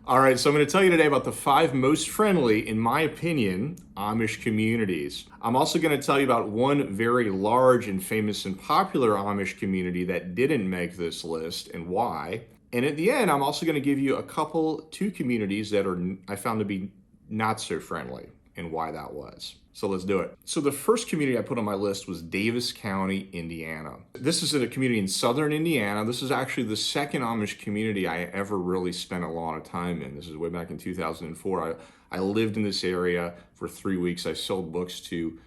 All right, so I'm going to tell you today about the 5 most friendly, in my opinion, Amish communities. I'm also going to tell you about one very large and famous and popular Amish community that didn't make this list and why. And at the end, I'm also going to give you two communities that I found to be not so friendly and why that was. So let's do it. So the first community I put on my list was Davis County, Indiana. This is a community in southern Indiana. This is actually the second Amish community I ever really spent a lot of time in. This is way back in 2004. I lived in this area for 3 weeks. I sold books to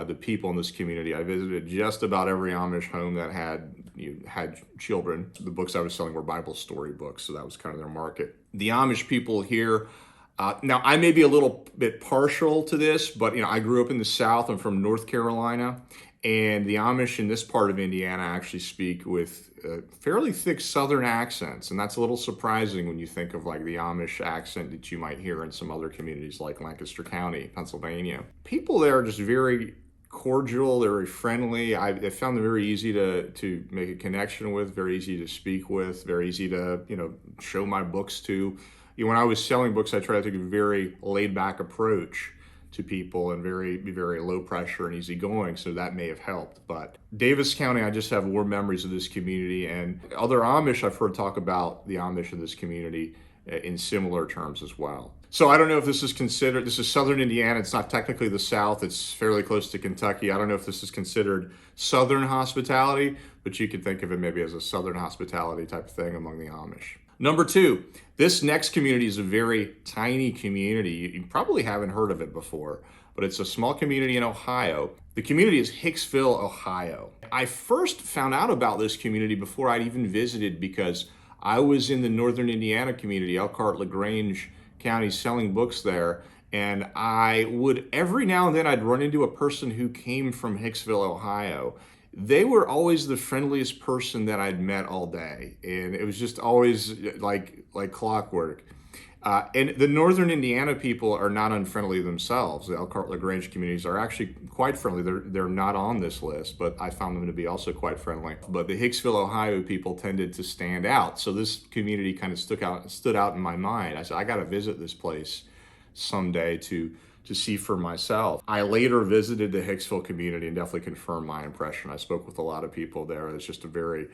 the people in this community. I visited just about every Amish home that had children. The books I was selling were Bible story books, so that was kind of their market. The Amish people here, now, I may be a little bit partial to this, but I grew up in the South. I'm from North Carolina, and the Amish in this part of Indiana actually speak with fairly thick Southern accents, and that's a little surprising when you think of like the Amish accent that you might hear in some other communities like Lancaster County, Pennsylvania. People there are just very cordial, they're very friendly. I found them very easy to make a connection with, very easy to speak with, very easy to show my books to. When I was selling books, I tried to take a very laid-back approach to people and be very low pressure and easygoing, so that may have helped. But Davis County, I just have warm memories of this community, and other Amish, I've heard talk about the Amish in this community in similar terms as well. So I don't know if this is southern Indiana. It's not technically the South. It's fairly close to Kentucky. I don't know if this is considered southern hospitality, but you could think of it maybe as a southern hospitality type of thing among the Amish. Number 2, this next community is a very tiny community. You probably haven't heard of it before, but it's a small community in Ohio. The community is Hicksville, Ohio. I first found out about this community before I'd even visited because I was in the northern Indiana community, Elkhart-LaGrange County, selling books there. And I would, every now and then, I'd run into a person who came from Hicksville, Ohio. They were always the friendliest person that I'd met all day. And it was just always like clockwork. And the northern Indiana people are not unfriendly themselves. The Elkhart-LaGrange communities are actually quite friendly. They're not on this list, but I found them to be also quite friendly. But the Hicksville, Ohio people tended to stand out. So this community kind of stood out in my mind. I said, I got to visit this place someday to see for myself. I later visited the Hicksville community and definitely confirmed my impression. I spoke with a lot of people there. It's just a very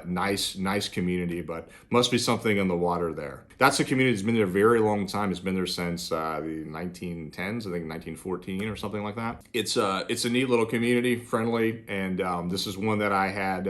nice community, but must be something in the water there. That's a community that's been there a very long time. It's been there since the 1910s, I think 1914 or something like that. It's a neat little community, friendly, and this is one that I had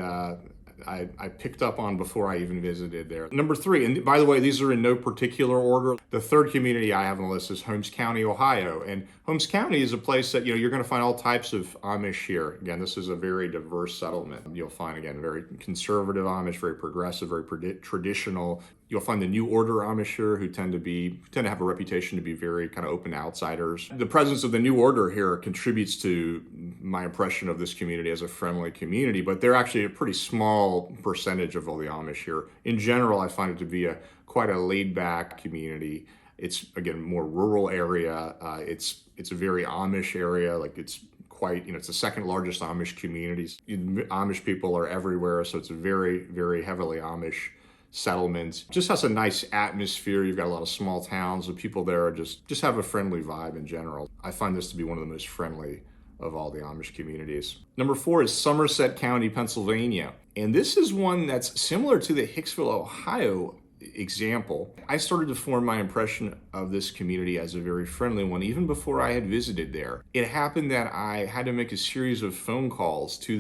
I picked up on before I even visited there. Number 3, and by the way, these are in no particular order. The third community I have on the list is Holmes County, Ohio. And Holmes County is a place that, you're going to find all types of Amish here. Again, this is a very diverse settlement. You'll find, again, very conservative Amish, very progressive, very traditional. You'll find the New Order Amish here who tend to have a reputation to be very kind of open outsiders. The presence of the New Order here contributes to my impression of this community as a friendly community, but they're actually a pretty small percentage of all the Amish here. In general, I find it to be quite a laid-back community. It's, again, more rural area. It's a very Amish area. Like it's quite, it's the second largest Amish communities. Amish people are everywhere, so it's a very, very heavily Amish settlement. Just has a nice atmosphere. You've got a lot of small towns. The people there are just have a friendly vibe in general. I find this to be one of the most friendly of all the Amish communities. Number 4 is Somerset County, Pennsylvania. And this is one that's similar to the Hicksville, Ohio example. I started to form my impression of this community as a very friendly one even before I had visited there. It happened that I had to make a series of phone calls to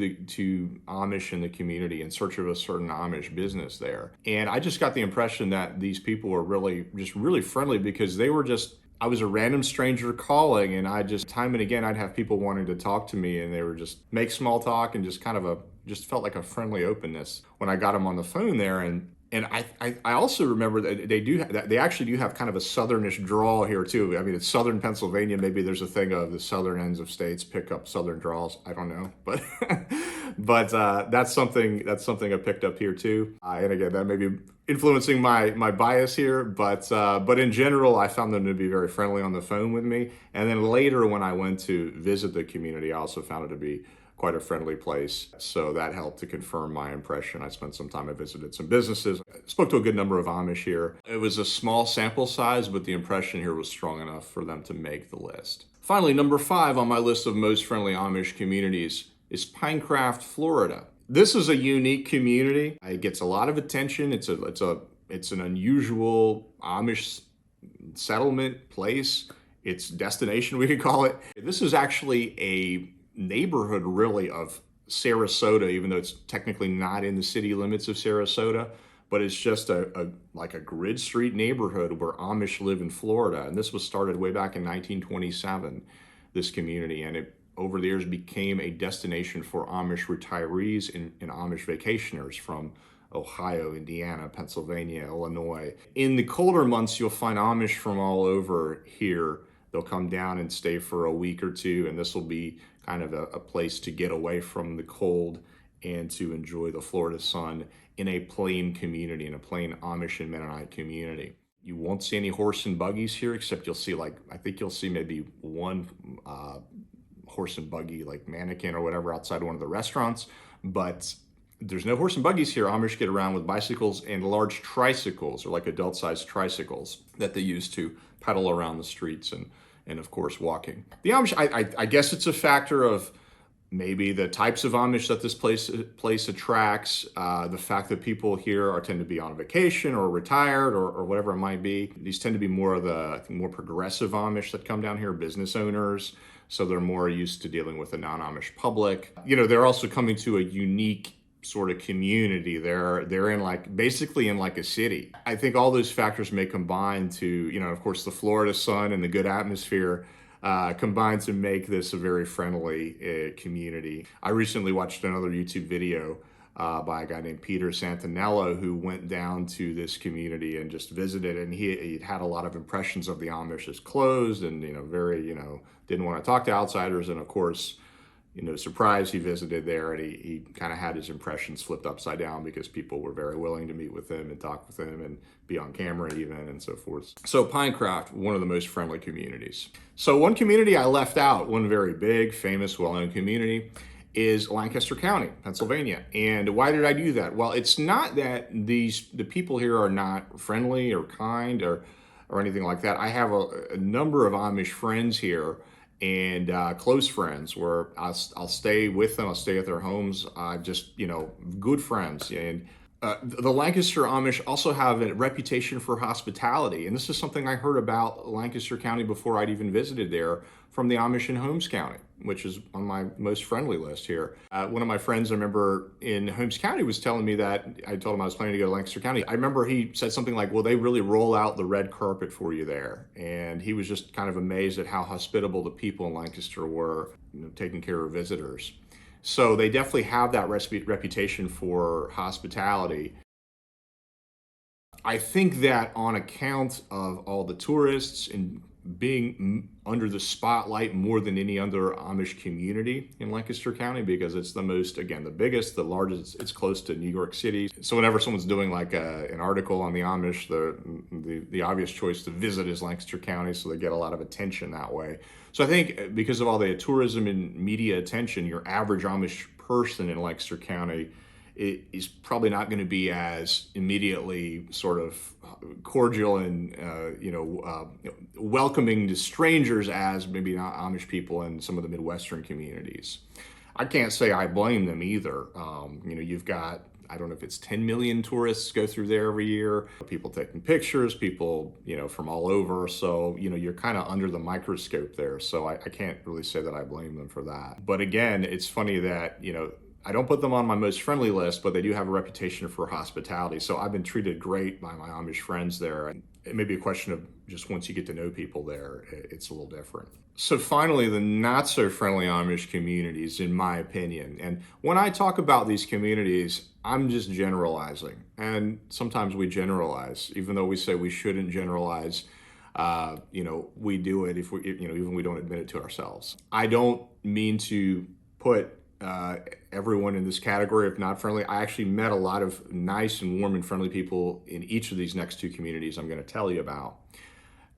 Amish in the community in search of a certain Amish business there. And I just got the impression that these people were really friendly because I was a random stranger calling, and time and again, I'd have people wanting to talk to me, and they were just make small talk and just just felt like a friendly openness when I got them on the phone there. And I also remember that they actually do have kind of a southernish drawl here too. I mean, it's southern Pennsylvania. Maybe there's a thing of the southern ends of states pick up southern drawls. I don't know, but that's something I picked up here too. And again, that may be influencing my bias here, but in general, I found them to be very friendly on the phone with me. And then later, when I went to visit the community, I also found it to be quite a friendly place. So that helped to confirm my impression. I spent some time, I visited some businesses, I spoke to a good number of Amish here. It was a small sample size, but the impression here was strong enough for them to make the list. Finally, number 5 on my list of most friendly Amish communities is Pinecraft, Florida. This is a unique community. It gets a lot of attention. It's an unusual Amish settlement place. It's destination, we could call it. This is actually a neighborhood really of Sarasota, even though it's technically not in the city limits of Sarasota, but it's just like a grid street neighborhood where Amish live in Florida. And this was started way back in 1927, this community, and it over the years became a destination for Amish retirees and Amish vacationers from Ohio, Indiana, Pennsylvania, Illinois. In the colder months, you'll find Amish from all over here. They'll come down and stay for a week or two, and this will be kind of a place to get away from the cold and to enjoy the Florida sun in a plain community, in a plain Amish and Mennonite community. You won't see any horse and buggies here, except you'll see I think you'll see maybe one horse and buggy mannequin or whatever outside one of the restaurants, but there's no horse and buggies here. Amish get around with bicycles and large tricycles, or adult-sized tricycles that they use to pedal around the streets and of course walking. The Amish, I guess it's a factor of maybe the types of Amish that this place attracts, the fact that people here tend to be on vacation or retired or whatever it might be. These tend to be more of the more progressive Amish that come down here, business owners. So they're more used to dealing with the non-Amish public. They're also coming to a unique sort of community. They're in basically in a city. I think all those factors may combine to, of course, the Florida sun and the good atmosphere combine to make this a very friendly community. I recently watched another YouTube video by a guy named Peter Santinello, who went down to this community and just visited, and he had a lot of impressions of the Amish as closed and very didn't want to talk to outsiders, and of course surprised he visited there, and he kind of had his impressions flipped upside down because people were very willing to meet with him and talk with him and be on camera even and so forth. So Pinecraft, one of the most friendly communities. So one community I left out, one very big, famous, well-known community, is Lancaster County, Pennsylvania. And why did I do that? Well, it's not that the people here are not friendly or kind or anything like that. I have a number of Amish friends here, and close friends where I'll stay with them. I'll stay at their homes. Just good friends. And the Lancaster Amish also have a reputation for hospitality, and this is something I heard about Lancaster County before I'd even visited there from the Amish in Holmes County, which is on my most friendly list here. One of my friends, I remember in Holmes County, was telling me that I told him I was planning to go to Lancaster County. I remember he said something like, well, they really roll out the red carpet for you there. And he was just kind of amazed at how hospitable the people in Lancaster were, taking care of visitors. So they definitely have that reputation for hospitality. I think that on account of all the tourists and being under the spotlight more than any other Amish community in Lancaster County, because it's the most, again, the biggest, the largest, it's close to New York City. So whenever someone's doing an article on the Amish, the obvious choice to visit is Lancaster County, so they get a lot of attention that way. So I think because of all the tourism and media attention, your average Amish person in Lancaster County is probably not going to be as immediately sort of cordial and welcoming to strangers as maybe not Amish people in some of the Midwestern communities. I can't say I blame them either. You've got, I don't know if it's 10 million tourists go through there every year, people taking pictures, people from all over, so you're kind of under the microscope there, so I can't really say that I blame them for that. But again, it's funny that I don't put them on my most friendly list, but they do have a reputation for hospitality. So I've been treated great by my Amish friends there. And it may be a question of just once you get to know people there, it's a little different. So finally, the not so friendly Amish communities, in my opinion. And when I talk about these communities, I'm just generalizing. And sometimes we generalize, even though we say we shouldn't generalize. We do it if we, even we don't admit it to ourselves. I don't mean to put everyone in this category of not friendly. I actually met a lot of nice and warm and friendly people in each of these next two communities I'm going to tell you about.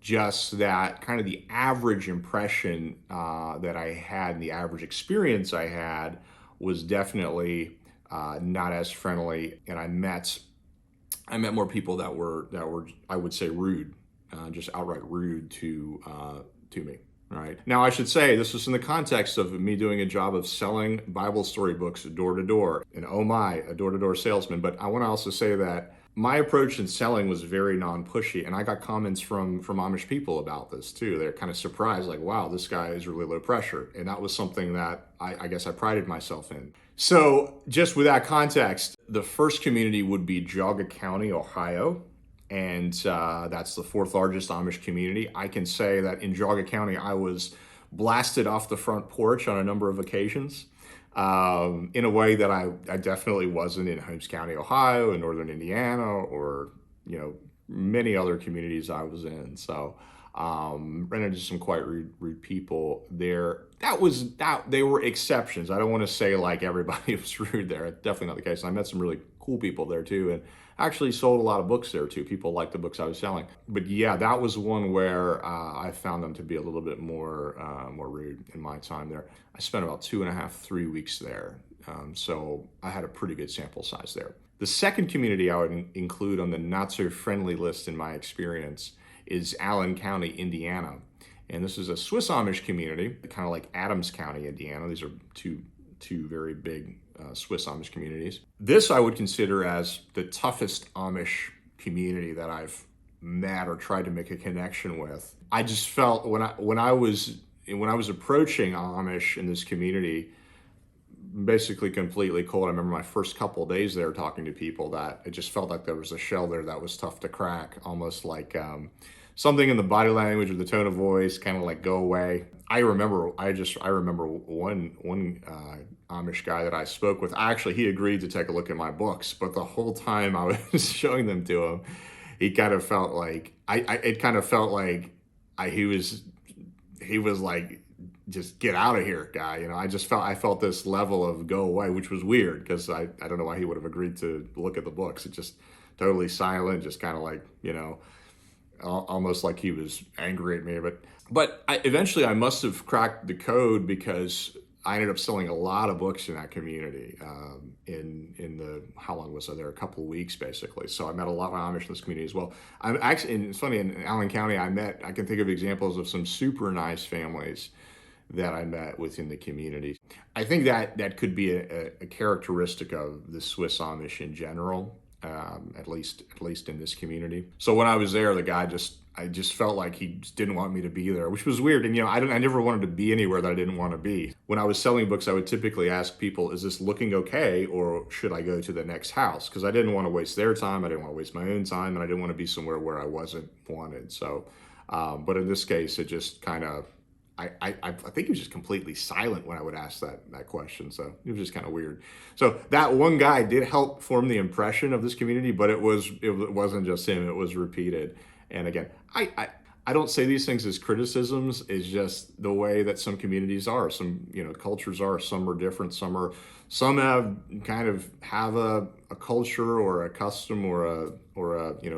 just that kind of the average impression that I had and the average experience I had was definitely not as friendly, and I met more people that were I would say rude, just outright rude to me. Right. Now, I should say this was in the context of me doing a job of selling Bible story books door to door, and oh my, a door to door salesman. But I want to also say that my approach in selling was very non-pushy, and I got comments from Amish people about this too. They're kind of surprised, like, wow, this guy is really low pressure. And that was something that I guess I prided myself in. So just with that context, the first community would be Geauga County, Ohio. And that's the fourth largest Amish community. I can say that in Geauga County, I was blasted off the front porch on a number of occasions in a way that I definitely wasn't in Holmes County, Ohio, and northern Indiana, or many other communities I was in. So ran into some quite rude people there. They were exceptions. I don't want to say like everybody was rude there. It's definitely not the case. I met some really cool people there too, and actually sold a lot of books there too. People liked the books I was selling. But yeah, that was one where I found them to be a little bit more rude in my time there. I spent about 2.5, 3 weeks there. So I had a pretty good sample size there. The second community I would include on the not-so-friendly list in my experience is Allen County, Indiana. And this is a Swiss Amish community, kind of like Adams County, Indiana. These are two very big Swiss Amish communities. This I would consider as the toughest Amish community that I've met or tried to make a connection with. I just felt when I was approaching Amish in this community, basically completely cold. I remember my first couple of days there talking to people that it just felt like there was a shell there that was tough to crack, almost like something in the body language or the tone of voice, kind of like go away. I remember one Amish guy that I spoke with. Actually, he agreed to take a look at my books, but the whole time I was showing them to him, he kind of felt like he was like, just get out of here, guy. I felt this level of go away, which was weird because I don't know why he would have agreed to look at the books. It's just totally silent, just kind of like, almost like he was angry at me. But eventually I must have cracked the code because I ended up selling a lot of books in that community how long was I there? A couple of weeks, basically. So I met a lot of Amish in this community as well. And it's funny, in Allen County, I can think of examples of some super nice families that I met within the community. I think that could be a characteristic of the Swiss Amish in general, at least in this community. So when I was there, the guy I just felt like he just didn't want me to be there, which was weird. And I never wanted to be anywhere that I didn't want to be. When I was selling books, I would typically ask people, is this looking okay, or should I go to the next house? Because I didn't want to waste their time, I didn't want to waste my own time, and I didn't want to be somewhere where I wasn't wanted. So, but in this case, it just kind of, I think he was just completely silent when I would ask that question. So it was just kind of weird. So that one guy did help form the impression of this community, but it wasn't just him, it was repeated. And again, I don't say these things as criticisms. It's just the way that some communities are. Some cultures are. Some are different. Some have a culture or a custom or a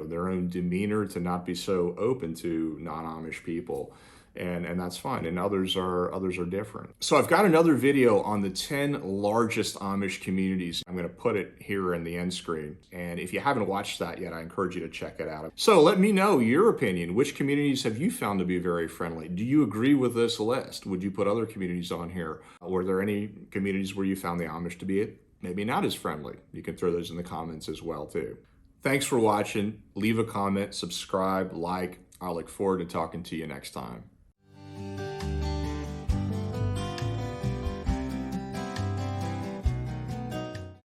their own demeanor to not be so open to non-Amish people. And that's fine, and others are different. So I've got another video on the 10 largest Amish communities. I'm going to put it here in the end screen, and if you haven't watched that yet, I encourage you to check it out. So let me know your opinion. Which communities have you found to be very friendly? Do you agree with this list? Would you put other communities on here? Were there any communities where you found the Amish to be maybe not as friendly? You can throw those in the comments as well too. Thanks for watching. Leave a comment, subscribe, like. I'll look forward to talking to you next time.